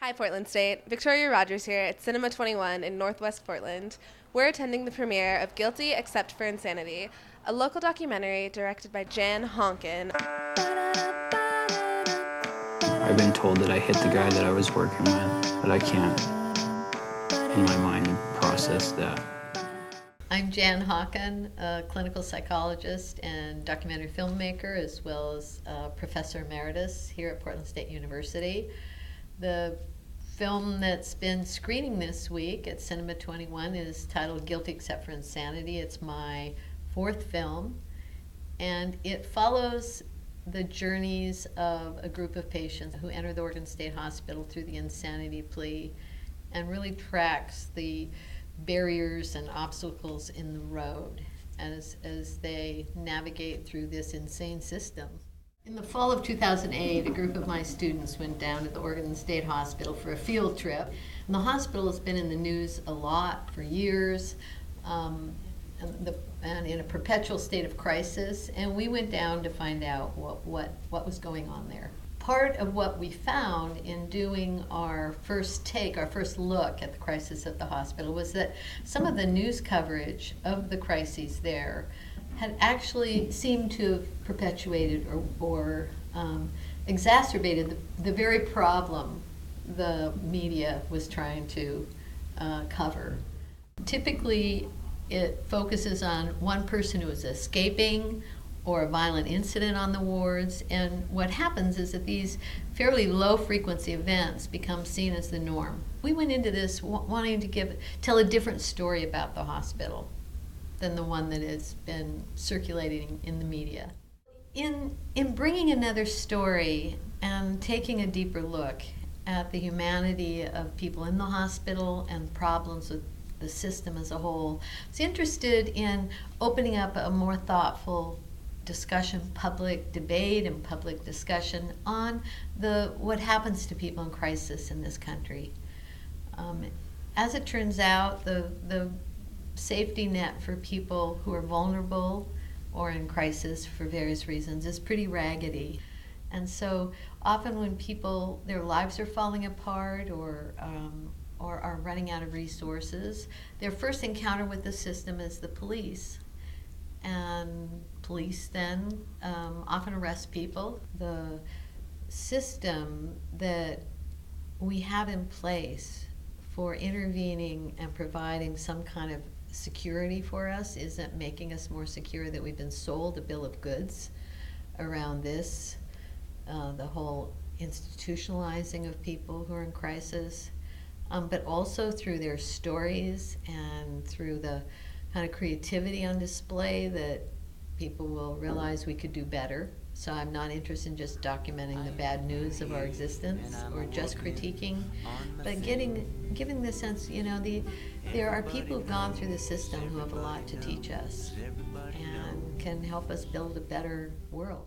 Hi, Portland State. Victoria Rogers here at Cinema 21 in Northwest Portland. We're attending the premiere of Guilty Except for Insanity, a local documentary directed by Jan Haaken. I've been told that I hit the guy that I was working with, but I can't, in my mind, process that. I'm Jan Haaken, a clinical psychologist and documentary filmmaker, as well as professor emeritus here at Portland State University. The film that's been screening this week at Cinema 21 is titled Guilty Except for Insanity. It's my fourth film, and it follows the journeys of a group of patients who enter the Oregon State Hospital through the insanity plea, and really tracks the barriers and obstacles in the road as they navigate through this insane system. In the fall of 2008, a group of my students went down to the Oregon State Hospital for a field trip. And the hospital has been in the news a lot for years, and in a perpetual state of crisis. And we went down to find out what was going on there. Part of what we found in doing our first look at the crisis at the hospital was that some of the news coverage of the crises there had actually seemed to have perpetuated or exacerbated the very problem the media was trying to cover. Typically, it focuses on one person who is escaping or a violent incident on the wards, and what happens is that these fairly low-frequency events become seen as the norm. We went into this wanting to tell a different story about the hospital than the one that has been circulating in the media. In bringing another story and taking a deeper look at the humanity of people in the hospital and problems with the system as a whole, I was interested in opening up a more thoughtful discussion, public debate and public discussion on what happens to people in crisis in this country. As it turns out, the safety net for people who are vulnerable or in crisis for various reasons is pretty raggedy. And so often when their lives are falling apart or are running out of resources, their first encounter with the system is the police. And police then often arrest people. The system that we have in place for intervening and providing some kind of security for us isn't making us more secure, that we've been sold a bill of goods around this, the whole institutionalizing of people who are in crisis, but also through their stories and through the kind of creativity on display that people will realize we could do better. So I'm not interested in just documenting the bad news of our existence or just critiquing, but giving the sense, there are people who've gone through the system who have a lot to teach us and can help us build a better world.